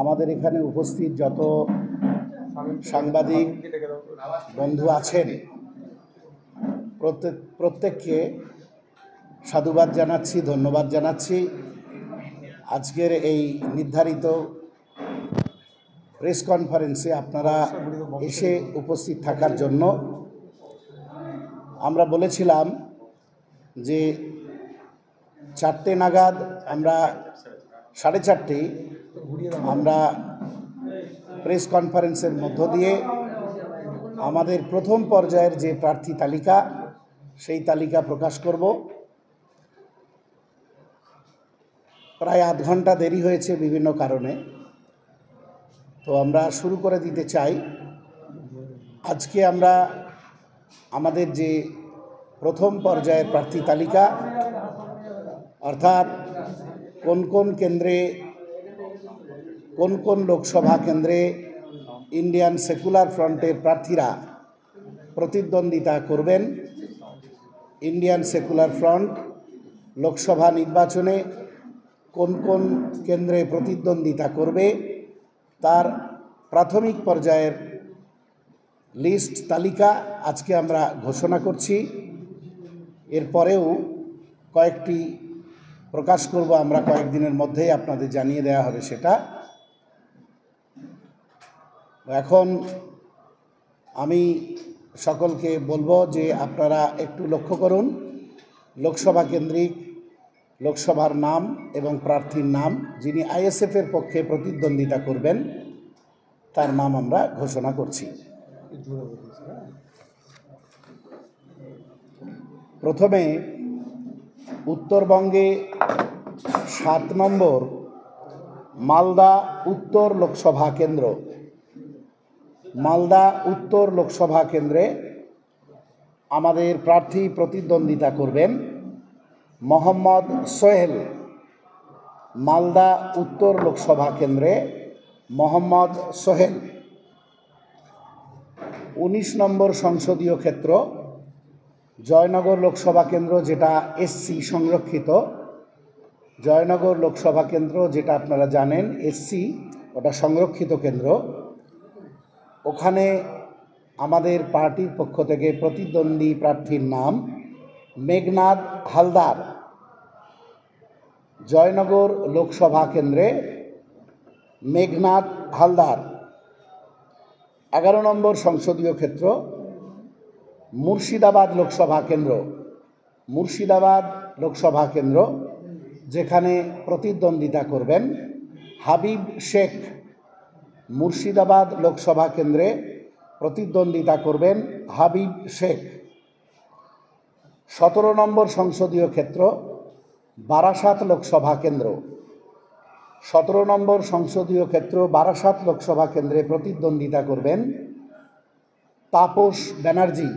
আমাদের এখানে উপস্থিত যত সাংবাদিক বন্ধু আছেন প্রত্যেককে সাধুবাদ জানাচ্ছি, ধন্যবাদ জানাচ্ছি। আজকের এই নির্ধারিত প্রেস কনফারেন্সে আপনারা এসে উপস্থিত থাকার জন্য। আমরা বলেছিলাম যে 4টে নাগাদ আমরা 4:30 আমরা প্রেস কনফারেন্সের মধ্য দিয়ে আমাদের প্রথম পর্যায়ের যে প্রার্থী তালিকা সেই তালিকা প্রকাশ করব। প্রায় আধ ঘন্টা দেরি হয়েছে বিভিন্ন কারণে, তো আমরা শুরু করে দিতে চাই। আজকে আমরা আমাদের যে প্রথম পর্যায়ের প্রার্থী তালিকা, অর্থাৎ কোন কোন কেন্দ্রে, কোন কোন লোকসভা কেন্দ্রে ইন্ডিয়ান সেকুলার ফ্রন্টের প্রার্থীরা প্রতিদ্বন্দ্বিতা করবেন, ইন্ডিয়ান সেকুলার ফ্রন্ট লোকসভা নির্বাচনে কোন কোন কেন্দ্রে প্রতিদ্বন্দ্বিতা করবে তার প্রাথমিক পর্যায়ের লিস্ট তালিকা আজকে আমরা ঘোষণা করছি। এরপরেও কয়েকটি প্রকাশ করব আমরা, কয়েকদিনের মধ্যেই আপনাদের জানিয়ে দেওয়া হবে সেটা। এখন আমি সকলকে বলবো যে আপনারা একটু লক্ষ্য করুন, লোকসভা কেন্দ্রিক লোকসভার নাম এবং প্রার্থীর নাম, যিনি আইএসএফের পক্ষে প্রতিদ্বন্দ্বিতা করবেন তার নাম আমরা ঘোষণা করছি। প্রথমে উত্তরবঙ্গে 7 নম্বর মালদা উত্তর লোকসভা কেন্দ্র, মালদা উত্তর লোকসভা কেন্দ্রে আমাদের প্রার্থী প্রতিদ্বন্দ্বিতা করবেন মোহাম্মদ সোহেল। মালদা উত্তর লোকসভা কেন্দ্রে মোহাম্মদ সোহেল। 19 নম্বর সংসদীয় ক্ষেত্র জয়নগর লোকসভা কেন্দ্র, যেটা এসসি সংরক্ষিত। জয়নগর লোকসভা কেন্দ্র যেটা আপনারা জানেন এসসি, ওটা সংরক্ষিত কেন্দ্র। ওখানে আমাদের পার্টির পক্ষ থেকে প্রতিদ্বন্দ্বী প্রার্থীর নাম মেঘনাদ হালদার। জয়নগর লোকসভা কেন্দ্রে মেঘনাদ হালদার। 11 নম্বর সংসদীয় ক্ষেত্র মুর্শিদাবাদ লোকসভা কেন্দ্র, মুর্শিদাবাদ লোকসভা কেন্দ্র, যেখানে প্রতিদ্বন্দ্বিতা করবেন হাবিব শেখ। মুর্শিদাবাদ লোকসভা কেন্দ্রে প্রতিদ্বন্দ্বিতা করবেন হাবিব শেখ। 17 নম্বর সংসদীয় ক্ষেত্র বারাসাত লোকসভা কেন্দ্র। 17 নম্বর সংসদীয় ক্ষেত্র বারাসাত লোকসভা কেন্দ্রে প্রতিদ্বন্দ্বিতা করবেন তাপস ব্যানার্জি।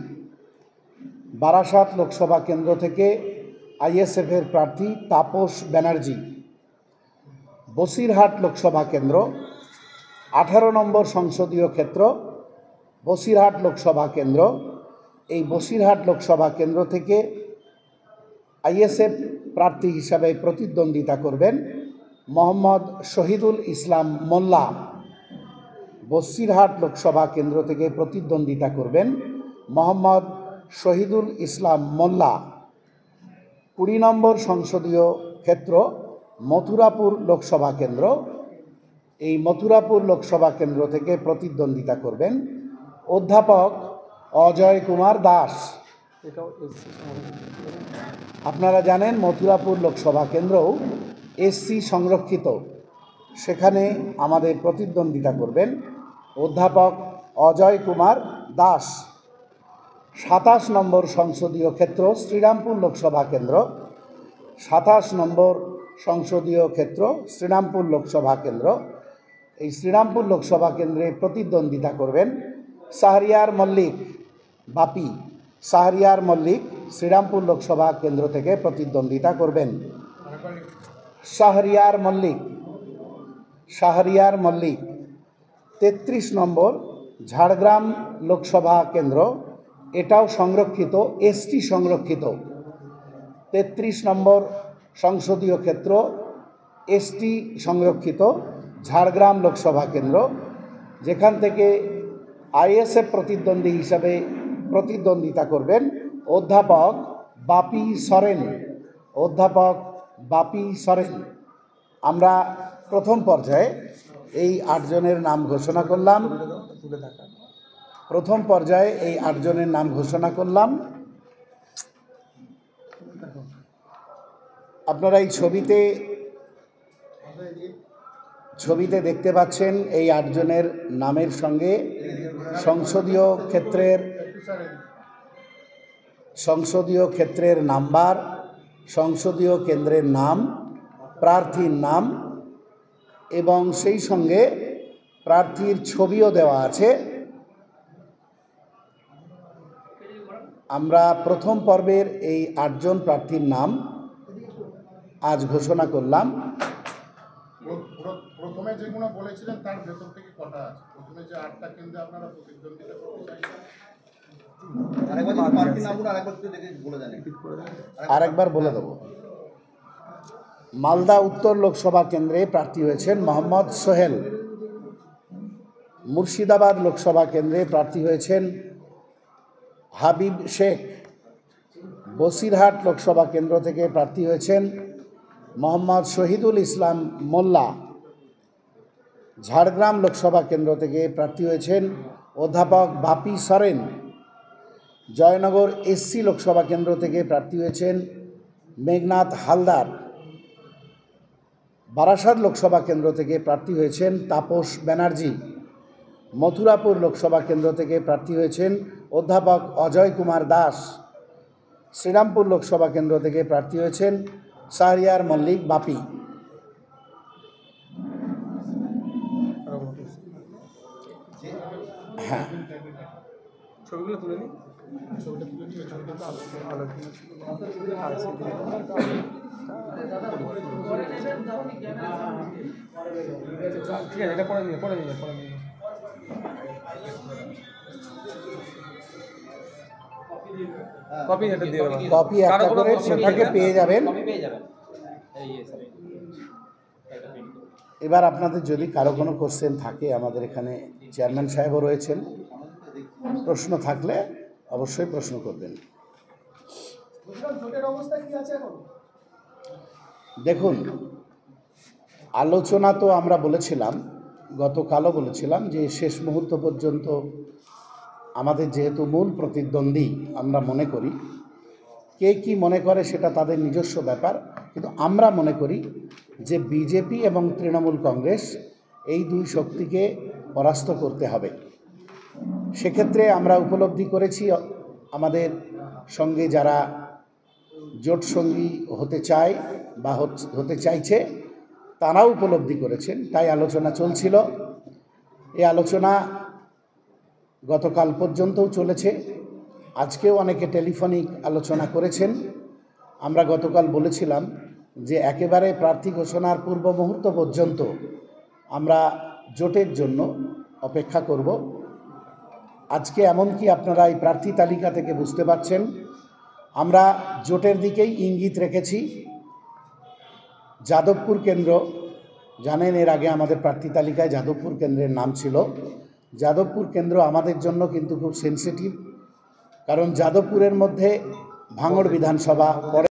বারাসাত লোকসভা কেন্দ্র থেকে আইএসএফের প্রার্থী তাপস ব্যানার্জি। বসিরহাট লোকসভা কেন্দ্র 18 নম্বর সংসদীয় ক্ষেত্র বসিরহাট লোকসভা কেন্দ্র। এই বসিরহাট লোকসভা কেন্দ্র থেকে আইএসএফ প্রার্থী হিসাবে প্রতিদ্বন্দ্বিতা করবেন মোহাম্মদ শহীদুল ইসলাম মোল্লা। বসিরহাট লোকসভা কেন্দ্র থেকে প্রতিদ্বন্দ্বিতা করবেন মোহাম্মদ শহীদুল ইসলাম মোল্লা। 20 নম্বর সংসদীয় ক্ষেত্র মথুরাপুর লোকসভা কেন্দ্র। এই মথুরাপুর লোকসভা কেন্দ্র থেকে প্রতিদ্বন্দ্বিতা করবেন অধ্যাপক অজয় কুমার দাস। আপনারা জানেন মথুরাপুর লোকসভা কেন্দ্রও এসসি সংরক্ষিত, সেখানে আমাদের প্রতিদ্বন্দ্বিতা করবেন অধ্যাপক অজয় কুমার দাস। 27 নম্বর সংসদীয় ক্ষেত্র শ্রীরামপুর লোকসভা কেন্দ্র। 27 নম্বর সংসদীয় ক্ষেত্র শ্রীরামপুর লোকসভা কেন্দ্র। এই শ্রীরামপুর লোকসভা কেন্দ্রে প্রতিদ্বন্দ্বিতা করবেন শাহরিয়ার মল্লিক বাপি। শাহরিয়ার মল্লিক শ্রীরামপুর লোকসভা কেন্দ্র থেকে প্রতিদ্বন্দ্বিতা করবেন। শাহরিয়ার মল্লিক, শাহরিয়ার মল্লিক। 33 নম্বর ঝাড়গ্রাম লোকসভা কেন্দ্র, এটাও সংরক্ষিত, এসটি সংরক্ষিত। 33 নম্বর সংসদীয় ক্ষেত্র এসটি সংরক্ষিত, ঝাড়গ্রাম লোকসভা কেন্দ্র, যেখান থেকে আইএসএফ প্রতিদ্বন্দ্বী হিসাবে প্রতিদ্বন্দ্বিতা করবেন অধ্যাপক বাপি সরেন। অধ্যাপক বাপি সরেন। আমরা প্রথম পর্যায়ে এই 8 জনের নাম ঘোষণা করলাম। প্রথম পর্যায়ে এই 8 জনের নাম ঘোষণা করলাম। আপনারা এই ছবিতে দেখতে পাচ্ছেন এই 8 জনের নামের সঙ্গে সংসদীয় ক্ষেত্রের নাম্বার, সংসদীয় কেন্দ্রের নাম, প্রার্থীর নাম এবং সেই সঙ্গে প্রার্থীর ছবিও দেওয়া আছে। আমরা প্রথম পর্বের এই 8 জন প্রার্থীর নাম আজ ঘোষণা করলাম। প্রথমে যেগুলো বলেছিলেন তার ভেতর থেকে কটা আছে? প্রথমে যে 8টা কেন্দ্রে আপনারা প্রতিদ্বন্দ্বিতা করতে চাইছেন, আরেকবার বলে দেব। মালদা উত্তর লোকসভা কেন্দ্রে প্রার্থী হয়েছেন মোহাম্মদ সোহেল। মুর্শিদাবাদ লোকসভা কেন্দ্রে প্রার্থী হয়েছেন হাবিব শেখ। বসিরহাট লোকসভা কেন্দ্র থেকে প্রার্থী হয়েছেন মোহাম্মদ শহীদুল ইসলাম মোল্লা। ঝাড়গ্রাম লোকসভা কেন্দ্র থেকে প্রার্থী হয়েছেন অধ্যাপক বাপি সরেন। জয়নগর এসসি লোকসভা কেন্দ্র থেকে প্রার্থী হয়েছেন মেঘনাথ হালদার। বারাসাত লোকসভা কেন্দ্র থেকে প্রার্থী হয়েছেন তাপস ব্যানার্জি। মথুরাপুর লোকসভা কেন্দ্র থেকে প্রার্থী হয়েছেন অধ্যাপক অজয় কুমার দাস। শ্রীরামপুর লোকসভা কেন্দ্র থেকে প্রার্থী হয়েছেন শাহরিয়ার মল্লিক বাপি। হ্যাঁ, ছবিগুলো তুলে নিই। ঠিক আছে, এটা পরে নিয়ে কপি এটা দিয়ে দেবো। কপি একটা করে সেটাকে পেয়ে যাবেন। এবার আপনাদের যদি কারো কোনো কোশ্চেন থাকে, আমাদের এখানে চেয়ারম্যান সাহেবও রয়েছেন, প্রশ্ন থাকলে অবশ্যই প্রশ্ন করবেন। দেখুন, আলোচনা তো আমরা বলেছিলাম, গতকালও বলেছিলাম যে শেষ মুহূর্ত পর্যন্ত আমাদের যেহেতু মূল প্রতিদ্বন্দ্বী আমরা মনে করি, কে কি মনে করে সেটা তাদের নিজস্ব ব্যাপার, কিন্তু আমরা মনে করি যে বিজেপি এবং তৃণমূল কংগ্রেস এই দুই শক্তিকে পরাস্ত করতে হবে। সেক্ষেত্রে আমরা উপলব্ধি করেছি আমাদের সঙ্গে যারা জোট সঙ্গী হতে চায় বা হতে চাইছে তারাও উপলব্ধি করেছেন, তাই আলোচনা চলছিল। এই আলোচনা গতকাল পর্যন্তও চলেছে, আজকেও অনেকে টেলিফোনিক আলোচনা করেছেন। আমরা গতকাল বলেছিলাম যে একেবারে প্রার্থী ঘোষণার পূর্ব মুহূর্ত পর্যন্ত আমরা জোটের জন্য অপেক্ষা করব। আজকে এমনকি আপনারা এই প্রার্থী তালিকা থেকে বুঝতে পারছেন আমরা জোটের দিকেই ইঙ্গিত রেখেছি। যাদবপুর কেন্দ্র, জানেন এর আগে আমাদের প্রার্থী তালিকায় যাদবপুর কেন্দ্রের নাম ছিল। যাদবপুর কেন্দ্র আমাদের জন্য কিন্তু খুব সেনসিটিভ, কারণ যাদবপুরের মধ্যে ভাঙড় বিধানসভা পড়ে।